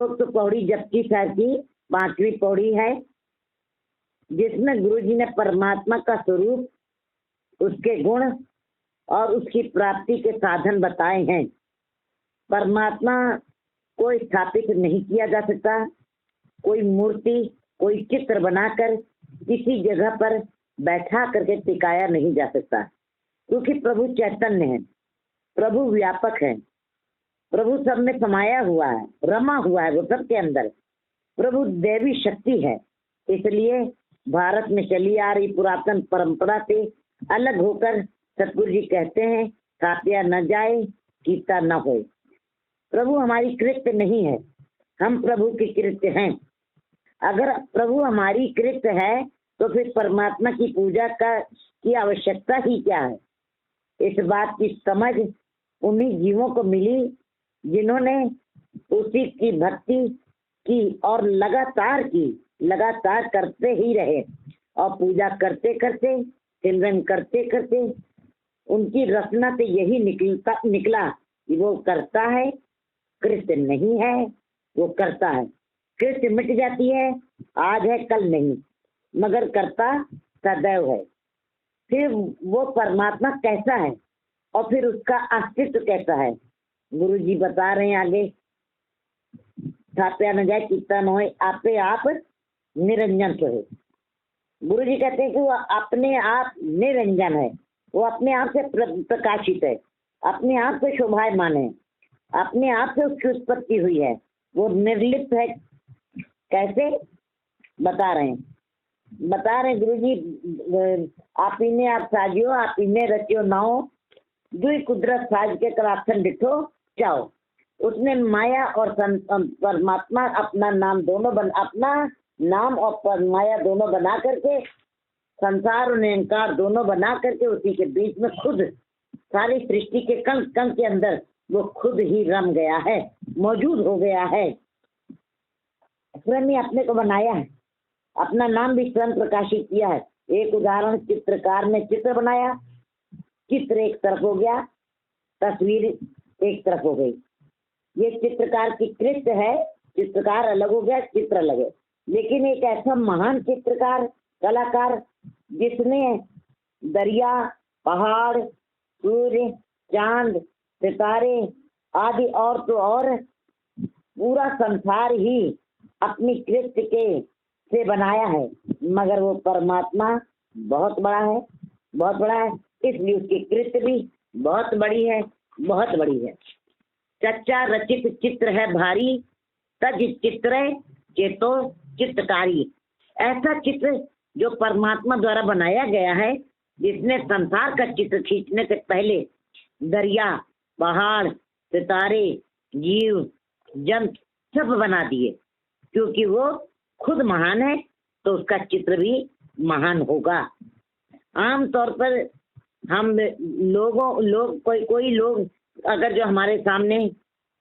तो पौड़ी जपकी साहब की 5वीं पौड़ी है, जिसमें गुरुजी ने परमात्मा का स्वरूप, उसके गुण और उसकी प्राप्ति के साधन बताए हैं। परमात्मा को स्थापित नहीं किया जा सकता। कोई मूर्ति, कोई चित्र बनाकर किसी जगह पर बैठा करके टिकाया नहीं जा सकता, क्योंकि प्रभु चैतन्य है, प्रभु व्यापक है, प्रभु सब में समाया हुआ है, रमा हुआ है वो सबके अंदर। प्रभु देवी शक्ति है। इसलिए भारत में चली आ रही पुरातन परंपरा से अलग होकर सतगुरु जी कहते हैं, काप्या न जाए कीता न होए। प्रभु हमारी कृत्य नहीं है, हम प्रभु की कृत्य हैं। अगर प्रभु हमारी कृत्य है तो फिर परमात्मा की पूजा की आवश्यकता ही क्या है। इस बात की समझ उन्हीं जीवों को मिली जिन्होंने उसी की भक्ति की और लगातार करते ही रहे, और पूजा करते करते, सिमरन करते करते उनकी रचना से यही निकला कि वो करता है, कृत्य नहीं है, वो करता है। कृत्य मिट जाती है, आज है कल नहीं, मगर करता सदैव है। फिर वो परमात्मा कैसा है और फिर उसका अस्तित्व कैसा है, गुरु जी बता रहे हैं आगे। थाप्या न जाए कीता न होए, आपे आप निरंजन से हो। गुरु जी कहते हैं कि वो अपने आप निरंजन है, वो अपने आप से प्रकाशित है, अपने आप से शोभायमान है, अपने आप से उसकी उत्पत्ति हुई है, वो निर्लिप्त है। कैसे बता रहे गुरु जी, आप इन्हें आप साजियो, आप इन्हें रचियो नाओ, दुई कुदरत साज के कराक्षण डिठो चाओ। उसने माया और परमात्मा अपना नाम और माया दोनों बना करके, संसार और निरंकार दोनों बना करके उसी के बीच में खुद सारी सृष्टि के कण कण के अंदर वो खुद ही रम गया है, मौजूद हो गया है। स्वयं ही अपने को बनाया है, अपना नाम भी स्वयं प्रकाशित किया है। एक उदाहरण, चित्रकार ने चित्र बनाया, चित्र एक तरफ हो गया, तस्वीर एक तरफ हो गई। ये चित्रकार की कृत्य है, चित्रकार अलग हो गया, चित्र अलग है। लेकिन एक ऐसा महान चित्रकार, कलाकार, जिसने दरिया, पहाड़, सूर्य, चांद, सितारे आदि और तो और पूरा संसार ही अपनी कृत्य के से बनाया है, मगर वो परमात्मा बहुत बड़ा है, इसलिए उसकी कृत्य भी बहुत बड़ी है। सच्चा रचित चित्र है भारी, तज चित्र चेतो चित्रकारी। ऐसा चित्र जो परमात्मा द्वारा बनाया गया है, जिसने संसार का चित्र खींचने से पहले दरिया, पहाड़, सितारे, जीव जंतु सब बना दिए। क्योंकि वो खुद महान है तो उसका चित्र भी महान होगा। आमतौर पर हम कोई लोग अगर जो हमारे सामने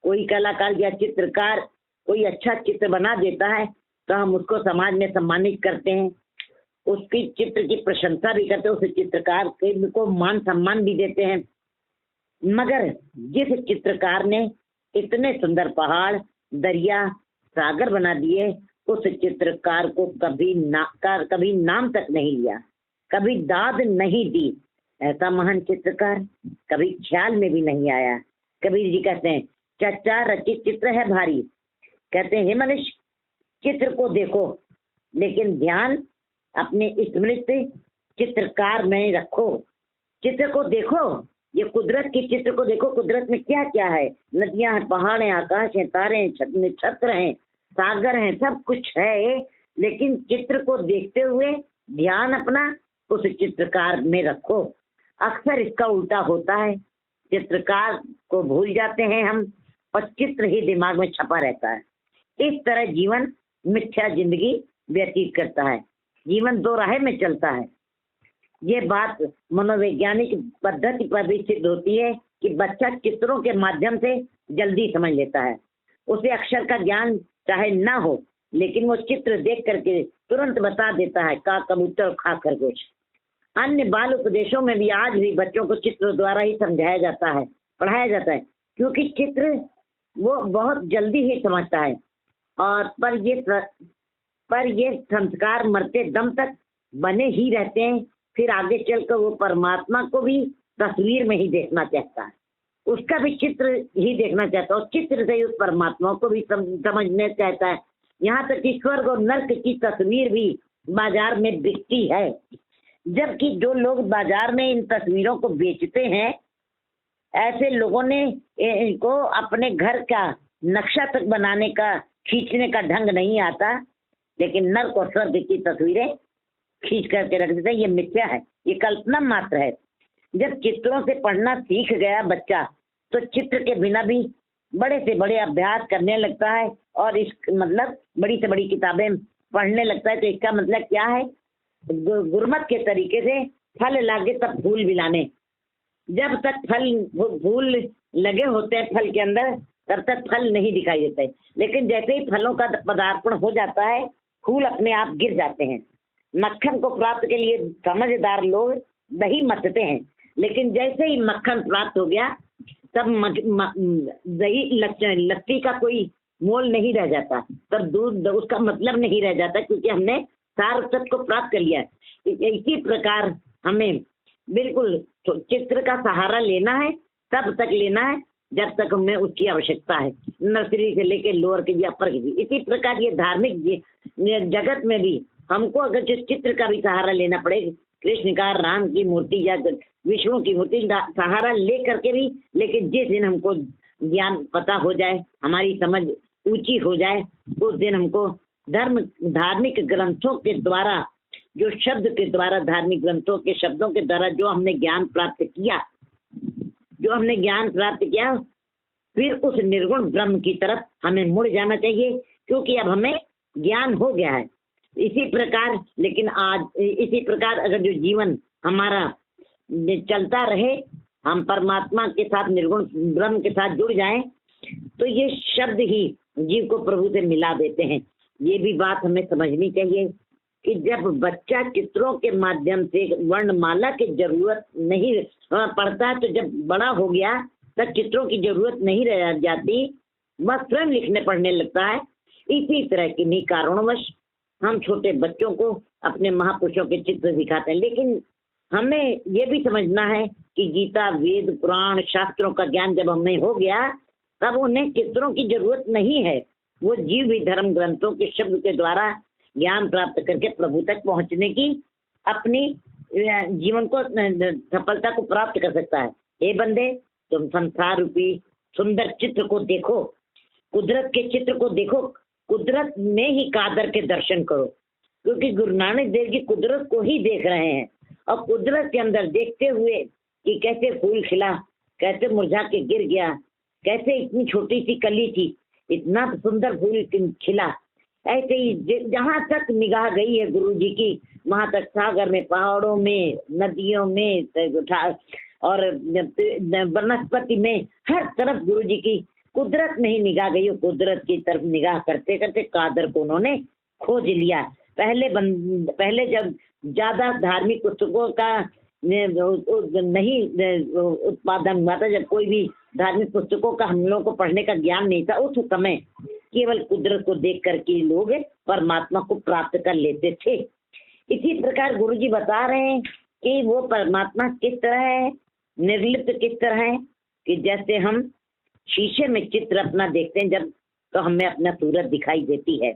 कोई कलाकार या चित्रकार कोई अच्छा चित्र बना देता है तो हम उसको समाज में सम्मानित करते हैं, उसकी चित्र की प्रशंसा भी करते हैं, उस चित्रकार को मान सम्मान भी देते हैं। मगर जिस चित्रकार ने इतने सुंदर पहाड़, दरिया, सागर बना दिए, उस चित्रकार को कभी नाम तक नहीं लिया, कभी दाद नहीं दी। ऐसा महान चित्रकार कभी ख्याल में भी नहीं आया। कबीर जी कहते हैं, चच्चा रचित चित्र है भारी। कहते हैं, हे मनुष्य, चित्र को देखो, लेकिन ध्यान अपने स्मृति चित्रकार में रखो। चित्र को देखो, ये कुदरत की चित्र को देखो, कुदरत में क्या क्या है, नदियां हैं, पहाड़ हैं, आकाश हैं, तारे हैं, छत्र हैं, सागर हैं, सब कुछ है। लेकिन चित्र को देखते हुए ध्यान अपना उस चित्रकार में रखो। अक्सर इसका उल्टा होता है, चित्रकार को भूल जाते हैं हम और चित्र ही दिमाग में छपा रहता है। इस तरह जीवन मिथ्या जिंदगी व्यतीत करता है, जीवन दो राह में चलता है। ये बात मनोवैज्ञानिक पद्धति पर भी सिद्ध होती है कि बच्चा चित्रों के माध्यम से जल्दी समझ लेता है। उसे अक्षर का ज्ञान चाहे ना हो, लेकिन वो चित्र देख करके तुरंत बता देता है, का कबूतर खा खरगोश। अन्य बाल उपदेशों में भी आज भी बच्चों को चित्र द्वारा ही समझाया जाता है, पढ़ाया जाता है, क्योंकि चित्र वो बहुत जल्दी ही समझता है। और पर ये संस्कार मरते दम तक बने ही रहते हैं। फिर आगे चलकर वो परमात्मा को भी तस्वीर में ही देखना चाहता है, उसका भी चित्र ही देखना चाहता है और चित्र से ही उस परमात्मा को भी समझना चाहता है। यहाँ तक कि स्वर्ग और नर्क की तस्वीर भी बाजार में बिकती है, जबकि जो लोग बाजार में इन तस्वीरों को बेचते हैं, ऐसे लोगों ने इनको अपने घर का नक्शा तक बनाने का, खींचने का ढंग नहीं आता, लेकिन नर्क और स्वर्ग की तस्वीरें खींच करके रख देते हैं। ये मिथ्या है, ये कल्पना मात्र है। जब चित्रों से पढ़ना सीख गया बच्चा, तो चित्र के बिना भी बड़े से बड़े अभ्यास करने लगता है और इस मतलब बड़ी से बड़ी किताबें पढ़ने लगता है। तो इसका मतलब क्या है, गुरमत के तरीके से फल लागे तब फूल भी लाने। जब तक फूल लगे होते हैं फल के अंदर, तब तक फल नहीं दिखाई देते, लेकिन जैसे ही फलों का पदार्पण हो जाता है, फूल अपने आप गिर जाते हैं। मक्खन को प्राप्त के लिए समझदार लोग दही मथते हैं, लेकिन जैसे ही मक्खन प्राप्त हो गया, तब दही लस्सी का कोई मोल नहीं रह जाता, तब दूध उसका मतलब नहीं रह जाता, क्योंकि हमने सार तत्व को प्राप्त कर लिया है। इसी प्रकार हमें बिल्कुल चित्र का सहारा लेना है, तब तक लेना है जब तक हमें उसकी आवश्यकता है, नर्सरी से लेके लोअर के अपर के भी। इसी प्रकार ये धार्मिक जगत में भी हमको अगर जिस चित्र का भी सहारा लेना पड़ेगा, कृष्ण का, राम की मूर्ति या विष्णु की मूर्ति सहारा ले करके भी, लेकिन जिस दिन हमको ज्ञान पता हो जाए, हमारी समझ ऊंची हो जाए, उस दिन हमको धार्मिक ग्रंथों के द्वारा, जो शब्द के द्वारा, धार्मिक ग्रंथों के शब्दों के द्वारा जो हमने ज्ञान प्राप्त किया, फिर उस निर्गुण ब्रह्म की तरफ हमें मुड़ जाना चाहिए, क्योंकि अब हमें ज्ञान हो गया है। इसी प्रकार अगर जो जीवन हमारा चलता रहे, हम परमात्मा के साथ, निर्गुण ब्रह्म के साथ जुड़ जाएं, तो ये शब्द ही जीव को प्रभु से मिला देते हैं। ये भी बात हमें समझनी चाहिए कि जब बच्चा चित्रों के माध्यम से वर्णमाला की जरूरत नहीं पड़ता, तो जब बड़ा हो गया तब चित्रों की जरूरत नहीं रह जाती, वह स्वयं लिखने पढ़ने लगता है। इसी तरह किन्हीं कारणवश हम छोटे बच्चों को अपने महापुरुषों के चित्र दिखाते हैं, लेकिन हमें ये भी समझना है कि गीता, वेद, पुराण, शास्त्रों का ज्ञान जब हमें हो गया, तब उन्हें चित्रों की जरूरत नहीं है। वो जीव भी धर्म ग्रंथों के शब्द के द्वारा ज्ञान प्राप्त करके प्रभु तक पहुंचने की, अपनी जीवन को, सफलता को प्राप्त कर सकता है। हे बंदे, तुम संसार रूपी सुंदर चित्र को देखो, कुदरत के चित्र को देखो, कुदरत में ही कादर के दर्शन करो, क्योंकि गुरु नानक देव जी कुदरत को ही देख रहे हैं, और कुदरत के अंदर देखते हुए कि कैसे फूल खिला, कैसे मुरझा के गिर गया, कैसे इतनी छोटी सी कली थी, इतना सुंदर फूल खिला। ऐसे ही जहाँ तक निगाह गई है गुरु जी की, वहां तक सागर में, पहाड़ों में, नदियों में और वनस्पति में, हर तरफ गुरु जी की कुदरत में ही निगाह गई। कुदरत की तरफ निगाह करते करते कादर को उन्होंने खोज लिया। पहले जब ज्यादा धार्मिक पुस्तकों का नहीं उत्पादन हुआ था, जब कोई भी धार्मिक पुस्तकों का हम लोगों को पढ़ने का ज्ञान नहीं था, उस समय केवल कुदरत को देख करके लोग परमात्मा को प्राप्त कर लेते थे। इसी प्रकार गुरु जी बता रहे हैं कि वो परमात्मा किस तरह है, निर्लिप्त किस तरह है, कि जैसे हम शीशे में चित्र अपना देखते हैं जब, तो हमें अपना सूरत दिखाई देती है,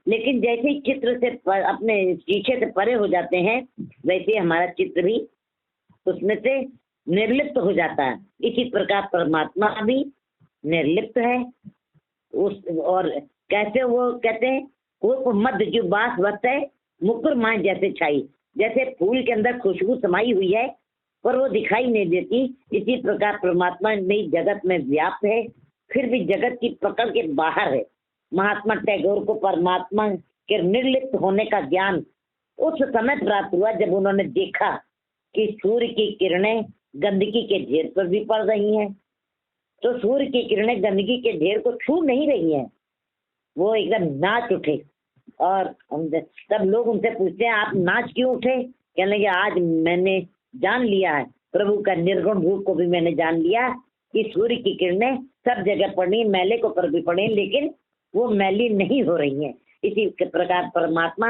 लेकिन जैसे ही चित्र से अपने शीशे से परे हो जाते हैं, वैसे हमारा चित्र भी उसमें से निर्लिप्त हो जाता है। इसी प्रकार परमात्मा भी निर्लिप्त है। और कैसे वो कहते हैं, वो मध्य जो बास वस्त है, मुकुर माए जैसे छाई, जैसे फूल के अंदर खुशबू समाई हुई है पर वो दिखाई नहीं देती, इसी प्रकार परमात्मा नहीं जगत में व्याप्त है, फिर भी जगत की पकड़ के बाहर है। महात्मा टैगोर को परमात्मा के निर्लिप्त होने का ज्ञान उस समय प्राप्त हुआ जब उन्होंने देखा कि सूर्य की किरणें गंदगी के ढेर पर भी पड़ रही हैं, तो सूर्य की किरणें गंदगी के ढेर को छू नहीं रही हैं। वो एकदम नाच उठे, और तब लोग उनसे पूछते हैं, आप नाच क्यों उठे? कहने लगे, आज मैंने जान लिया है, प्रभु का निर्गुण रूप को भी मैंने जान लिया कि सूर्य की किरणें सब जगह पड़ी, मैले को पर भी पड़े, लेकिन वो मैली नहीं हो रही है। इसी के प्रकार परमात्मा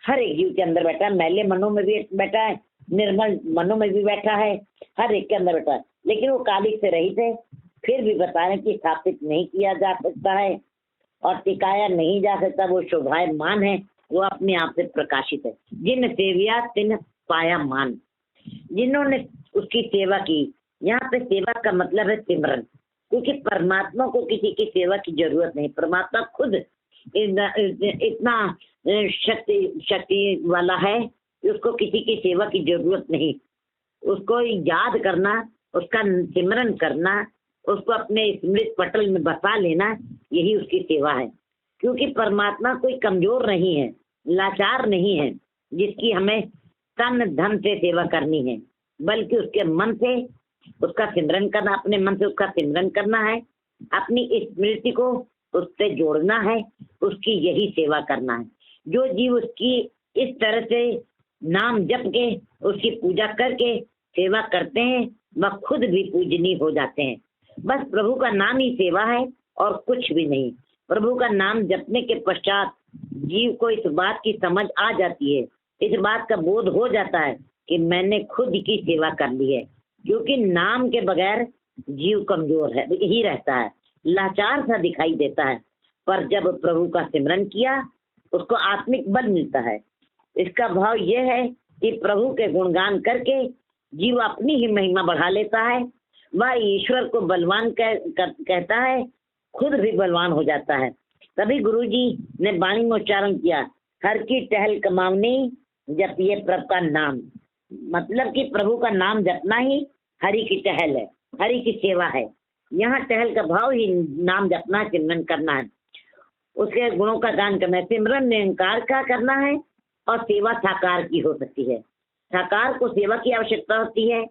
हर एक जीव के अंदर बैठा है, मैले मनों में भी बैठा है, निर्मल मनों में भी बैठा है, हर एक के अंदर बैठा है। लेकिन वो कालिक से रहित है, फिर भी बता रहे कि स्थापित नहीं किया जा सकता है और टिकाया नहीं जा सकता, वो शोभायमान है, वो अपने आप से प्रकाशित है। जिन सेविया तिन पाया मान, जिन्होंने उसकी सेवा की। यहाँ पे सेवा का मतलब है सिमरन, क्योंकि परमात्मा को किसी की सेवा की जरूरत नहीं, परमात्मा खुद इतना शक्ति वाला है कि उसको किसी की सेवा की जरूरत नहीं। उसको याद करना, उसका सिमरन करना, उसको अपने स्मृति पटल में बसा लेना, यही उसकी सेवा है। क्योंकि परमात्मा कोई कमजोर नहीं है, लाचार नहीं है जिसकी हमें तन धन से सेवा करनी है, बल्कि उसके मन से उसका सिमरन करना, अपने मन से उसका सिमरन करना है, अपनी स्मृति को उससे जोड़ना है, उसकी यही सेवा करना है। जो जीव उसकी इस तरह से नाम जप के उसकी पूजा करके सेवा करते हैं, वह खुद भी पूजनीय हो जाते हैं। बस प्रभु का नाम ही सेवा है और कुछ भी नहीं। प्रभु का नाम जपने के पश्चात जीव को इस बात की समझ आ जाती है, इस बात का बोध हो जाता है कि मैंने खुद की सेवा कर ली है। क्योंकि नाम के बगैर जीव कमजोर है ही रहता है, लाचार सा दिखाई देता है, पर जब प्रभु का सिमरन किया उसको आत्मिक बल मिलता है। इसका भाव यह है कि प्रभु के गुणगान करके जीव अपनी ही महिमा बढ़ा लेता है, वह ईश्वर को बलवान कहता है, खुद भी बलवान हो जाता है। तभी गुरु जी ने वाणी में उच्चारण किया, हर की टहल कमावनी जपिए प्रभु का नाम। मतलब कि प्रभु का नाम जपना ही हरि की टहल है, हरि की सेवा है। यहाँ टहल का भाव ही नाम जपना, सिमरन करना है, उसके गुणों का गान करना है। सिमरन निरंकार का करना है और सेवा साकार की हो सकती है। साकार को सेवा की आवश्यकता होती है,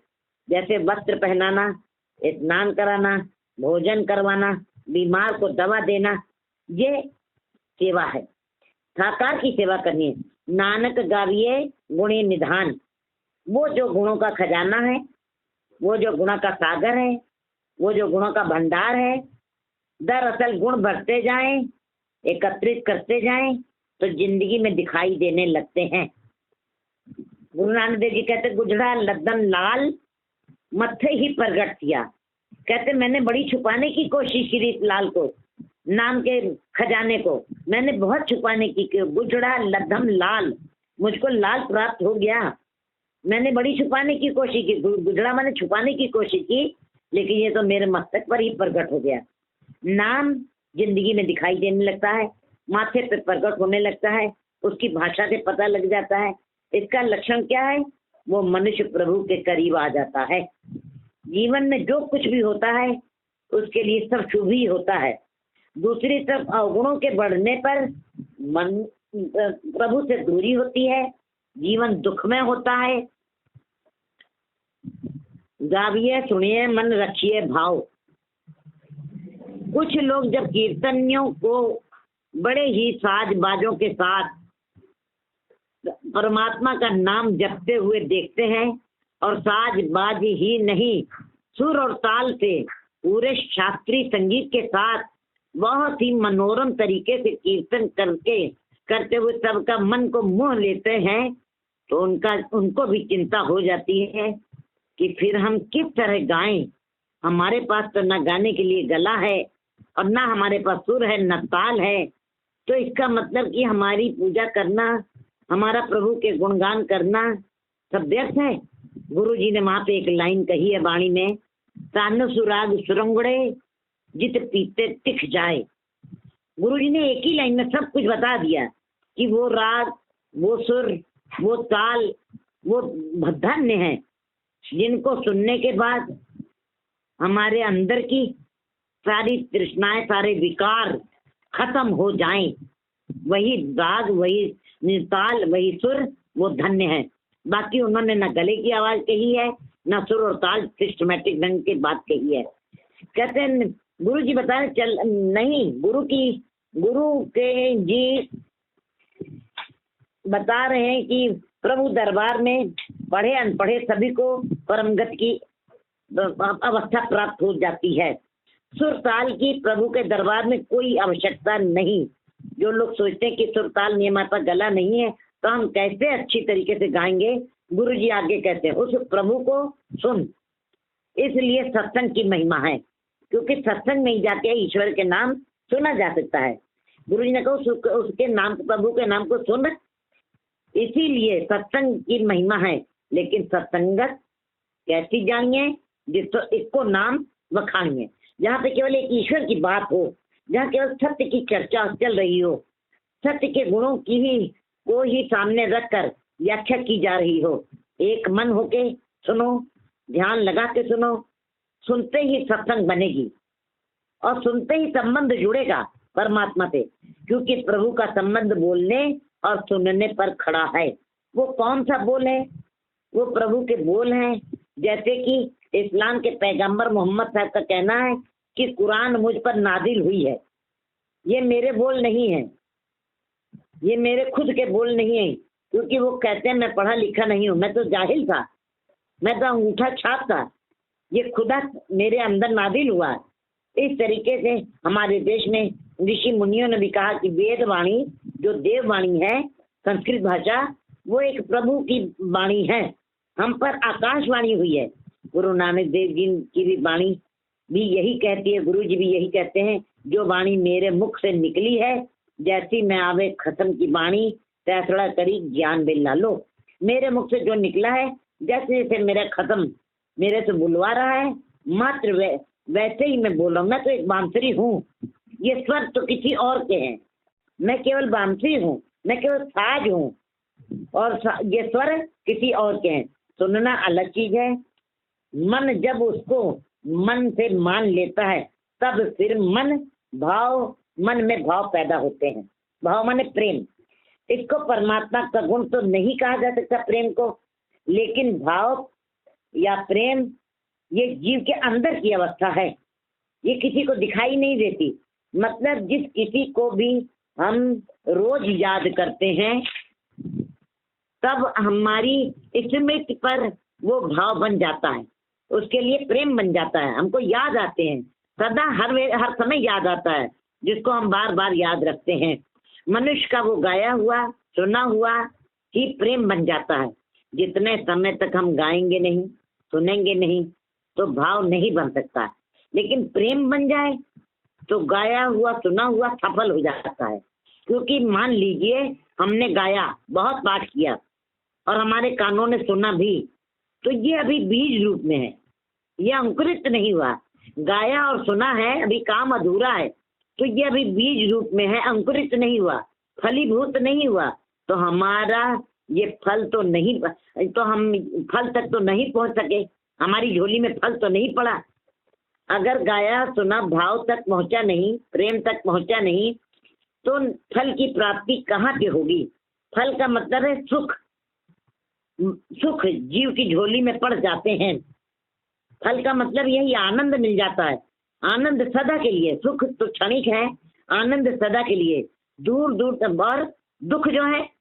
जैसे वस्त्र पहनाना, स्नान कराना, भोजन करवाना, बीमार को दवा देना, ये सेवा है। साकार की सेवा करनी है। नानक गाविए गुणी निधान, वो जो गुणों का खजाना है, वो जो गुणों का सागर है, वो जो गुणों का भंडार है, दरअसल गुण बढ़ते जाएं, एकत्रित करते जाएं तो जिंदगी में दिखाई देने लगते हैं। गुरु नानक देव जी कहते गुजरा लद्दन लाल मत्थे ही प्रगट किया। कहते मैंने बड़ी छुपाने की कोशिश की इस लाल को, नाम के खजाने को मैंने बहुत छुपाने की, गुजरा लद्दम लाल, मुझको लाल प्राप्त हो गया, मैंने बड़ी छुपाने की कोशिश की। गुजरा मैंने छुपाने की कोशिश की, लेकिन ये तो मेरे मस्तक पर ही प्रकट हो गया। नाम जिंदगी में दिखाई देने लगता है, माथे पे प्रकट होने लगता है, उसकी भाषा से पता लग जाता है। इसका लक्षण क्या है? वो मनुष्य प्रभु के करीब आ जाता है। जीवन में जो कुछ भी होता है उसके लिए सब शुभ ही होता है। दूसरी तरफ अवगुणों के बढ़ने पर मन प्रभु से दूरी होती है, जीवन दुखमय होता है। गाविए सुनिए मन रखिए भाव। कुछ लोग जब कीर्तनियों को बड़े ही साज बाजों के साथ परमात्मा का नाम जपते हुए देखते हैं, और साज बाज ही नहीं सुर और ताल से पूरे शास्त्रीय संगीत के साथ बहुत ही मनोरम तरीके से कीर्तन करते हुए सबका मन को मोह लेते हैं, तो उनको भी चिंता हो जाती है कि फिर हम किस तरह गाएं। हमारे पास तो न गाने के लिए गला है और ना हमारे पास सुर है, न ताल है, तो इसका मतलब कि हमारी पूजा करना, हमारा प्रभु के गुणगान करना सब व्यर्थ है। गुरु जी ने वहां पे एक लाइन कही है वाणी में, तान सुराग सुरंगड़े जित पीते तिख जाए। गुरु जी ने एक ही लाइन में सब कुछ बता दिया कि वो राग, वो सुर, वो ताल, वो धन्य है जिनको सुनने के बाद हमारे अंदर की सारी तृष्णाएं, सारे विकार खत्म हो जाएं। वही राग, वही ताल, वही सुर, वो धन्य है। बाकी उन्होंने न गले की आवाज कही है, न सुर और ताल सिस्टमेटिक ढंग की बात कही है। कहते हैं गुरु जी बता रहे चल नहीं, गुरु के जी बता रहे हैं कि प्रभु दरबार में पढ़े अनपढ़े सभी को परम गति की अवस्था प्राप्त हो जाती है। सुर ताल की प्रभु के दरबार में कोई आवश्यकता नहीं। जो लोग सोचते हैं कि सुर ताल नहीं, हमारे पास गला नहीं है तो हम कैसे अच्छी तरीके से गाएंगे, गुरु जी आगे कहते हैं उस प्रभु को सुन। इसलिए सत्संग की महिमा है, क्योंकि सत्संग में ही जाके ईश्वर के नाम सुना जा सकता है। गुरु जी ने कहा उसके नाम, प्रभु के नाम को सुन। इसीलिए सत्संग की महिमा है। लेकिन सत्संगत कैसी जानिए, जिसको इसको नाम वखानिए, जहाँ पे केवल एक ईश्वर की बात हो, जहाँ केवल सत्य की चर्चा चल रही हो, सत्य के गुणों की ही को ही सामने रखकर व्याख्या की जा रही हो। एक मन होके सुनो, ध्यान लगा के सुनो। सुनते ही सत्संग बनेगी और सुनते ही संबंध जुड़ेगा परमात्मा से, क्योंकि प्रभु का संबंध बोलने और सुनने पर खड़ा है। वो कौन सा बोल है? वो प्रभु के बोल हैं। जैसे कि इस्लाम के पैगंबर मोहम्मद साहब का कहना है कि कुरान मुझ पर नाजिल हुई है। ये मेरे बोल नहीं है, ये मेरे खुद के बोल नहीं है, क्योंकि वो कहते हैं मैं पढ़ा लिखा नहीं हूँ, मैं तो जाहिल था, मैं तो अंगूठा छाप था। ये खुदा मेरे अंदर नाजिल हुआ। इस तरीके से हमारे देश में ऋषि मुनियों ने भी कहा कि वेद वाणी जो देव वाणी है, संस्कृत भाषा, वो एक प्रभु की वाणी है। हम पर आकाशवाणी हुई है। गुरु नानक देव जी की भी वाणी भी यही कहती है, गुरु जी भी यही कहते हैं, जो वाणी मेरे मुख से निकली है, जैसी मैं आवे खत्म की वाणी, तैसड़ा करी ज्ञान बिल्ला लो। मेरे मुख से जो निकला है, जैसे जैसे मेरा खत्म मेरे से बुलवा रहा है, मात्र वैसे ही मैं बोल रहा हूँ। मैं तो एक बांसुरी हूँ, ये स्वर तो किसी और के हैं। मैं केवल बांसुरी हूँ, मैं केवल साज हूँ, और ये स्वर किसी और के हैं। सुनना अलग चीज है। मन जब उसको मन से मान लेता है, तब फिर मन में भाव पैदा होते हैं। भाव माने प्रेम। इसको परमात्मा का गुण तो नहीं कहा जा सकता प्रेम को, लेकिन भाव या प्रेम ये जीव के अंदर की अवस्था है, ये किसी को दिखाई नहीं देती। मतलब जिस किसी को भी हम रोज याद करते हैं, तब हमारी स्मृति पर वो भाव बन जाता है, उसके लिए प्रेम बन जाता है। हमको याद आते हैं सदा, हर समय याद आता है, जिसको हम बार बार याद रखते हैं। मनुष्य का वो गाया हुआ, सुना हुआ ही प्रेम बन जाता है। जितने समय तक हम गाएंगे नहीं, सुनेंगे नहीं, तो भाव नहीं बन सकता। लेकिन प्रेम बन जाए तो गाया हुआ, सुना हुआ सफल हो जाता है। क्योंकि मान लीजिए हमने गाया, बहुत पाठ किया, और हमारे कानों ने सुना भी, तो ये अभी बीज रूप में है, ये अंकुरित नहीं हुआ। गाया और सुना है, अभी काम अधूरा है, तो ये अभी बीज रूप में है, अंकुरित नहीं हुआ, फलीभूत नहीं हुआ। तो हमारा ये फल तो नहीं, तो हम फल तक तो नहीं पहुंच सके, हमारी झोली में फल तो नहीं पड़ा। अगर गाया सुना भाव तक पहुंचा नहीं, प्रेम तक पहुंचा नहीं, तो फल की प्राप्ति कहाँ से होगी? फल का मतलब है सुख। सुख जीव की झोली में पड़ जाते हैं। फल का मतलब यही, आनंद मिल जाता है। आनंद सदा के लिए, सुख तो क्षणिक है, आनंद सदा के लिए। दूर दूर तक, और दुख जो है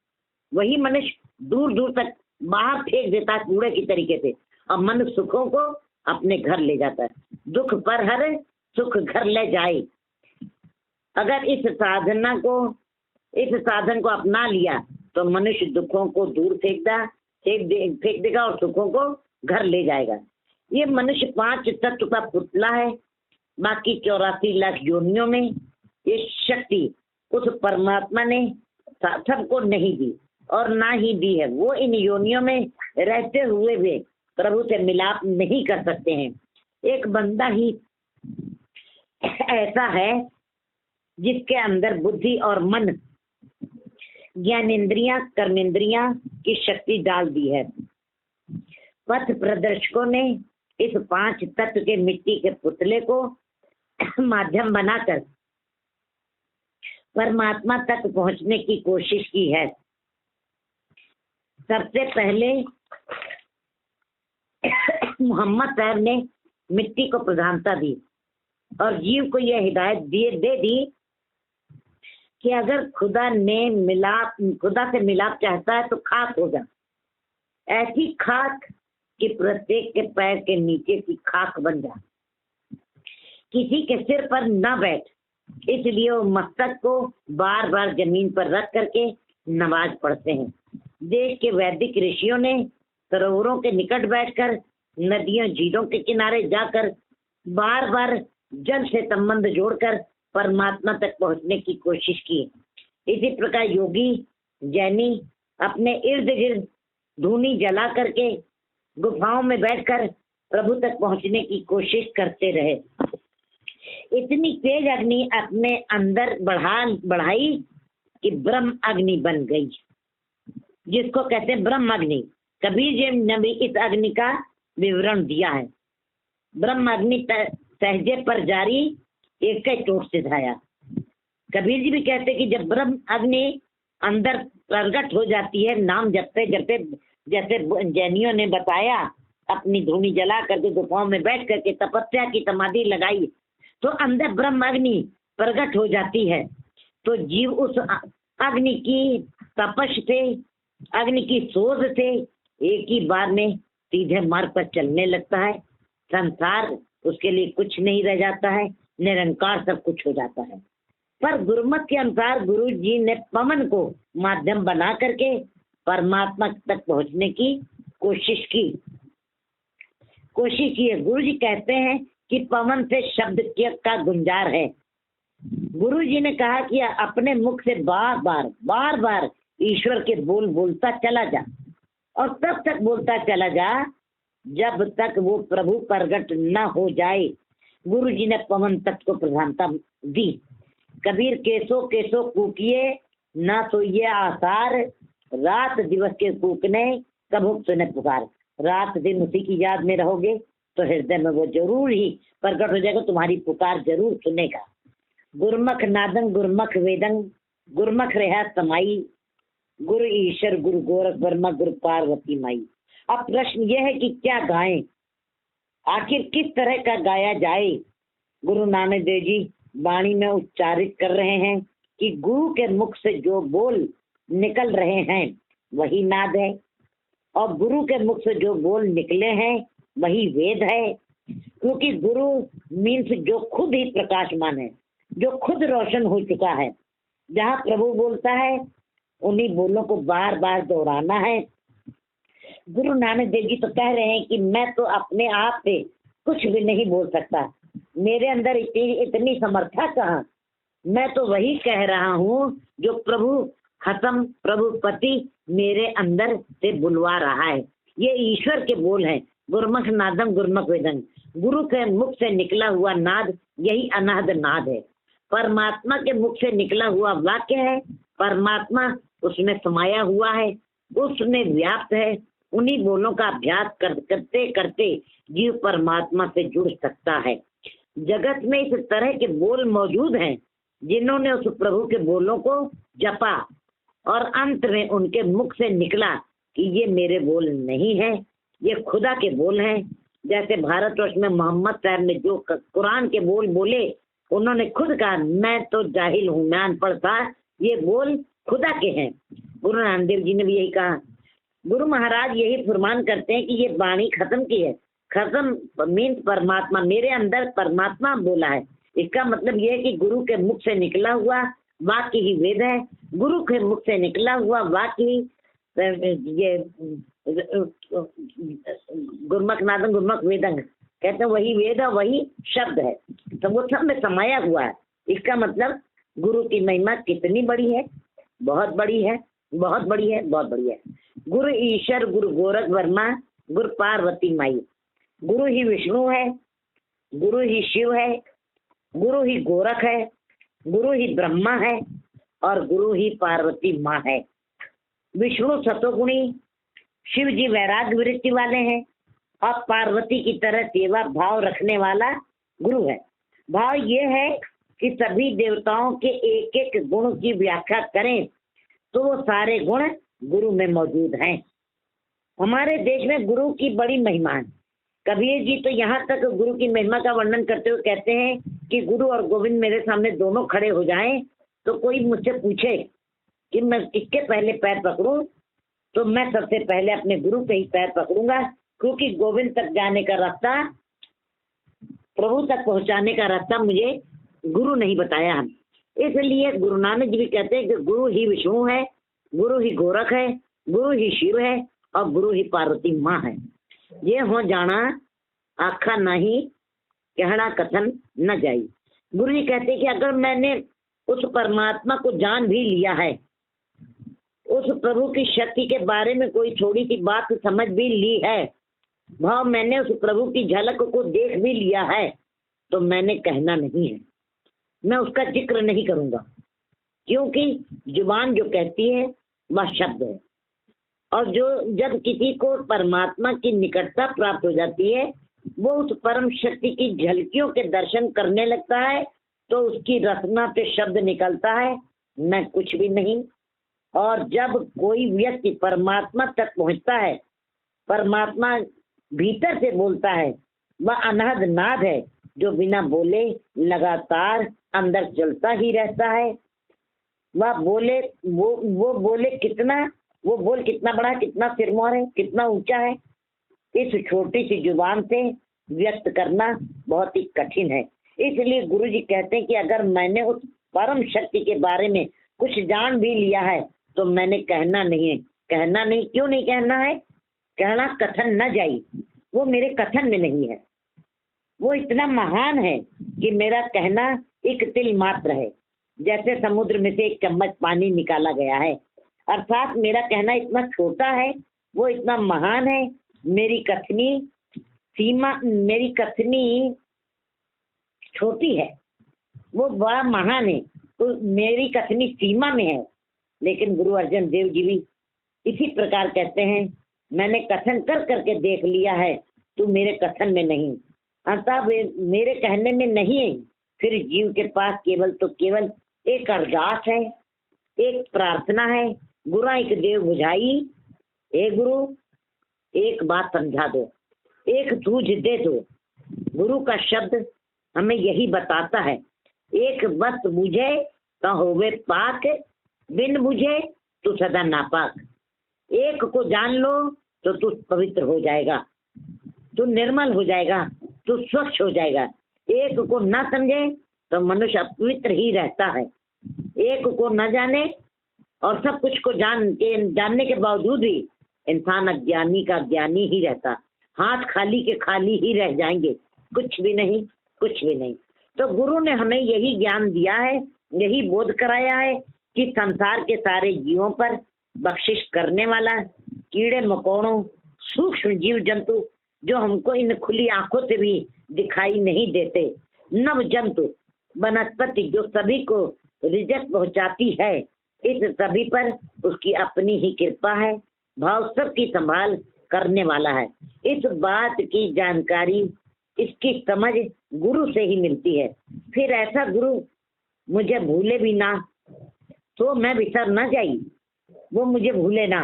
वही मनुष्य दूर दूर तक बाहर फेंक देता है कूड़े की तरीके से, और मन सुखों को अपने घर ले जाता है। दुख पर हर सुख घर ले जाए। अगर इस साधन को अपना लिया तो मनुष्य दुखों को दूर फेंक देगा और सुखों को घर ले जाएगा। ये मनुष्य 5 तत्व का पुतला है। बाकी 84 लाख योनियों में ये शक्ति उस परमात्मा ने सबको नहीं दी, और ना ही दी है। वो इन योनियों में रहते हुए भी प्रभु से मिलाप नहीं कर सकते हैं। एक बंदा ही ऐसा है जिसके अंदर बुद्धि और मन, ज्ञानेंद्रियां, कर्मेंद्रियां की शक्ति डाल दी है। पथ प्रदर्शकों ने इस 5 तत्व के मिट्टी के पुतले को माध्यम बनाकर परमात्मा तक पहुंचने की कोशिश की है। सबसे पहले मोहम्मद साहब ने मिट्टी को प्रधानता दी और जीव को यह हिदायत दे दी कि अगर खुदा से मिलाप चाहता है तो खाक हो जा। ऐसी खाक कि प्रत्येक के पैर के नीचे की खाक बन जा। किसी के सिर पर न बैठ, इसलिए वो मस्तक को बार बार जमीन पर रख करके नमाज पढ़ते हैं। देश के वैदिक ऋषियों ने सरोवरों के निकट बैठकर, नदियों झीलों के किनारे जाकर बार बार जल से संबंध जोड़कर परमात्मा तक पहुंचने की कोशिश की। इसी प्रकार योगी जैनी अपने इर्द गिर्द धूनी जला करके गुफाओं में बैठकर प्रभु तक पहुंचने की कोशिश करते रहे। इतनी तेज अग्नि अपने अंदर बढ़ाई कि ब्रह्म अग्नि बन गई, जिसको कहते हैं ब्रह्म अग्नि। कबीर जी ने भी इस अग्नि का विवरण दिया है। ब्रह्म अग्नि सहजे पर जारी, एक चोट से धाया। कबीर जी भी कहते कि जब ब्रह्म अग्नि अंदर प्रकट हो जाती है, नाम जपते जपते, जैसे जैनियों ने बताया, अपनी धूनी जला करके गुफाओं में बैठ करके तपस्या की समाधि लगाई, तो अंदर ब्रह्म अग्नि प्रकट हो जाती है। तो जीव उस अग्नि की तपश से, अग्नि की सोच से एक ही बार में सीधे मार्ग पर चलने लगता है। संसार उसके लिए कुछ नहीं रह जाता है, निरंकार सब कुछ हो जाता है। पर गुरुमत के अनुसार गुरु जी ने पवन को माध्यम बना करके परमात्मा तक पहुंचने की कोशिश की है। गुरु जी कहते हैं कि पवन से शब्द का गुंजार है। गुरु जी ने कहा कि अपने मुख से बार बार ईश्वर के बोल बोलता चला जा, और तब तक बोलता चला जा जब तक वो प्रभु प्रगट न हो जाए। गुरु जी ने पवन तत्व को प्रधानता दी। कबीर केसो केसो कूकिए, ना सोइए आसार, रात दिवस के कूकने कब सुने पुकार। रात दिन उसी की याद में रहोगे तो हृदय में वो जरूर ही प्रकट हो जाएगा, तुम्हारी पुकार जरूर सुनेगा। गुरमुख नादंग गुरमुख वेदंग, गुरमुख रहा समाई, गुरु ईश्वर गुरु गोरख वर्मा गुरु पार्वती माई। अब प्रश्न यह है कि क्या गाएं, आखिर किस तरह का गाया जाए। गुरु नानक देव जी वाणी में उच्चारित कर रहे हैं कि गुरु के मुख से जो बोल निकल रहे हैं वही नाद है, और गुरु के मुख से जो बोल निकले हैं वही वेद है। क्योंकि गुरु मीन्स जो खुद ही प्रकाशमान है, जो खुद रोशन हो चुका है। जहाँ प्रभु बोलता है उन्हीं बोलों को बार बार दोहराना है। गुरु नानक देव जी तो कह रहे हैं कि मैं तो अपने आप से कुछ भी नहीं बोल सकता, मेरे अंदर इतनी समर्था कहाँ। मैं तो वही कह रहा हूँ जो प्रभु खत्म, प्रभु पति मेरे अंदर से बुलवा रहा है। ये ईश्वर के बोल हैं। गुरमुख नादम गुरमुख वेदन, गुरु के मुख से निकला हुआ नाद यही अनाहद नाद है। परमात्मा के मुख से निकला हुआ वाक्य है। परमात्मा उसमें समाया हुआ है, उसमें व्याप्त है। उन्हीं बोलों का अभ्यास करते करते जीव परमात्मा से जुड़ सकता है। जगत में इस तरह के बोल मौजूद हैं जिन्होंने उस प्रभु के बोलों को जपा, और अंत में उनके मुख से निकला कि ये मेरे बोल नहीं है, ये खुदा के बोल हैं। जैसे भारतवर्ष में मोहम्मद साहब ने जो कुरान के बोल बोले, उन्होंने खुद कहा मैं तो जाहिल हूँ, मैं अनपढ़ था, ये बोल खुदा के हैं। गुरु नानक देव जी ने भी यही कहा। गुरु महाराज यही फरमान करते हैं कि ये वाणी खत्म की है। खत्म मीन्स परमात्मा, मेरे अंदर परमात्मा बोला है। इसका मतलब यह है कि गुरु के मुख से निकला हुआ वाक्य ही वेद है। गुरु के मुख से निकला हुआ वाक्य ही ये गुरमुख नादम गुरमुख वेदंग कहते हैं, वही वेद है, वही शब्द है। तो वो सब में समाया हुआ है। इसका मतलब गुरु की महिमा कितनी बड़ी है, बहुत बड़ी है, बहुत बड़ी है, बहुत बड़ी है। गुरु ईश्वर गुरु गोरख वर्मा गुरु पार्वती माई। गुरु ही विष्णु है, गुरु ही शिव है, गुरु ही गोरख है, गुरु ही ब्रह्मा है, और गुरु ही पार्वती माँ है। विष्णु सतोगुणी, शिव जी वैराग्य वृत्ति वाले हैं, और पार्वती की तरह सेवा भाव रखने वाला गुरु है। भाव ये है कि सभी देवताओं के एक एक गुण की व्याख्या करें तो वो सारे गुण गुरु में मौजूद हैं। हमारे देश में गुरु की बड़ी महिमा है। कबीर जी तो यहाँ तक गुरु की महिमा का वर्णन करते हुए कहते हैं कि गुरु और गोविंद मेरे सामने दोनों खड़े हो जाएं तो कोई मुझसे पूछे कि मैं किसके पहले पैर पकड़ूं, तो मैं सबसे पहले अपने गुरु के ही पैर पकड़ूंगा, क्योंकि गोविंद तक जाने का रास्ता प्रभु तक पहुंचाने का रास्ता मुझे गुरु नहीं बताया। इसलिए गुरु नानक जी भी कहते हैं कि गुरु ही विष्णु है, गुरु ही गोरख है, गुरु ही शिव है और गुरु ही पार्वती माँ है। ये हो जाना आखा नहीं, कहना कथन न जाई। गुरु जी कहते हैं कि अगर मैंने उस परमात्मा को जान भी लिया है, उस प्रभु की शक्ति के बारे में कोई थोड़ी सी बात समझ भी ली है, भाव मैंने उस प्रभु की झलक को देख भी लिया है, तो मैंने कहना नहीं है, मैं उसका जिक्र नहीं करूंगा। क्योंकि जुबान जो कहती है वह शब्द है, और जो जब किसी को परमात्मा की निकटता प्राप्त हो जाती है, वो उस परम शक्ति की झलकियों के दर्शन करने लगता है, तो उसकी रचना पे शब्द निकलता है, मैं कुछ भी नहीं। और जब कोई व्यक्ति परमात्मा तक पहुंचता है, परमात्मा भीतर से बोलता है, वह अनहद नाद है जो बिना बोले लगातार अंदर चलता ही रहता है। वह बोले वो बोले कितना, वो बोल कितना बड़ा, कितना सिरमौर है, कितना ऊंचा है, इस छोटी सी जुबान से व्यक्त करना बहुत ही कठिन है। इसलिए गुरु जी कहते हैं कि अगर मैंने उस परम शक्ति के बारे में कुछ जान भी लिया है, तो मैंने कहना नहीं है। कहना नहीं, क्यों नहीं कहना है? कहना कथन न जाई, वो मेरे कथन में नहीं है। वो इतना महान है कि मेरा कहना एक तिल मात्र है। जैसे समुद्र में से एक चम्मच पानी निकाला गया है, अर्थात मेरा कहना इतना छोटा है, वो इतना महान है। मेरी कथनी छोटी है, वो बड़ा महान है, तो मेरी कथनी सीमा में है। लेकिन गुरु अर्जन देव जी भी इसी प्रकार कहते हैं, मैंने कथन कर करके देख लिया है, तू मेरे कथन में नहीं, अतः मेरे कहने में नहीं है। फिर जीव के पास केवल तो केवल एक अरदास है, एक प्रार्थना है, गुराइक देव बुझाई, हे गुरु एक बात समझा दो, एक सूझ दे दो। गुरु का शब्द हमें यही बताता है, एक बस बुझे तो होवे पाक, बिन बुझे तो सदा नापाक। एक को जान लो तो तू पवित्र हो जाएगा, तू निर्मल हो जाएगा, तू स्वच्छ हो जाएगा। एक को ना समझे तो मनुष्य अपवित्र ही रहता है। एक को न जाने और सब कुछ को जानने के बावजूद भी इंसान अज्ञानी का ज्ञानी ही रहता, हाथ खाली के खाली ही रह जाएंगे, कुछ भी नहीं, कुछ भी नहीं। तो गुरु ने हमें यही ज्ञान दिया है, यही बोध कराया है कि संसार के सारे जीवों पर बख्शिश करने वाला, कीड़े मकोड़ों, सूक्ष्म जीव जंतु जो हमको इन खुली आंखों से भी दिखाई नहीं देते, नव जंतु वनस्पति जो सभी को रिजक पहुंचाती है, इस सभी पर उसकी अपनी ही कृपा है। भाव सबकी संभाल करने वाला है। इस बात की जानकारी, इसकी समझ गुरु से ही मिलती है। फिर ऐसा गुरु मुझे भूले भी ना, तो मैं बिसर न जाई, वो मुझे भूले ना,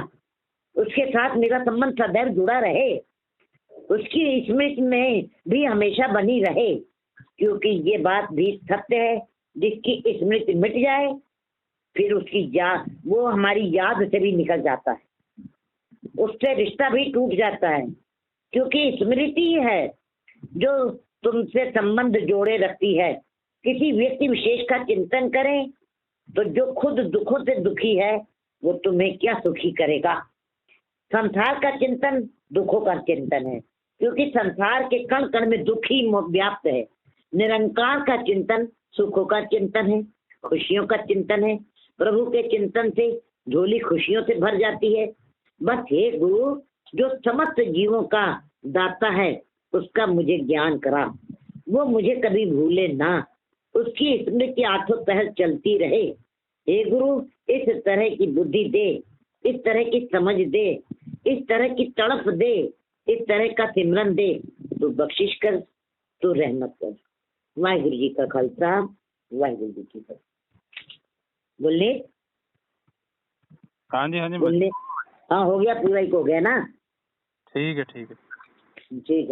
उसके साथ मेरा संबंध सदैव जुड़ा रहे, उसकी स्मृति में भी हमेशा बनी रहे। क्योंकि ये बात भी सत्य है, जिसकी स्मृति मिट जाए फिर उसकी याद, वो हमारी याद से भी निकल जाता है, उससे रिश्ता भी टूट जाता है। क्योंकि स्मृति है जो तुमसे संबंध जोड़े रखती है। किसी व्यक्ति विशेष का चिंतन करें तो जो खुद दुखों से दुखी है वो तुम्हें क्या सुखी करेगा। संसार का चिंतन दुखों का चिंतन है, क्योंकि संसार के कण कण में दुख ही व्याप्त है। निरंकार का चिंतन सुखों का चिंतन है, खुशियों का चिंतन है। प्रभु के चिंतन से झोली खुशियों से भर जाती है। बस हे गुरु, जो समस्त जीवों का दाता है, उसका मुझे ज्ञान करा, वो मुझे कभी भूले ना, उसकी स्मृति आठों पहर चलती रहे। हे गुरु, इस तरह की बुद्धि दे, इस तरह की समझ दे, इस तरह की तड़प दे, इस तरह का सिमरन दे, तो बख्शिश कर, तो रहमत कर। वाहिगुरु जी का खालसा, वाहिगुरु जी की फतेह। बोले हाँ जी बोले, हाँ हो गया, पूरा ही हो गया ना। ठीक है ठीक है। ठीक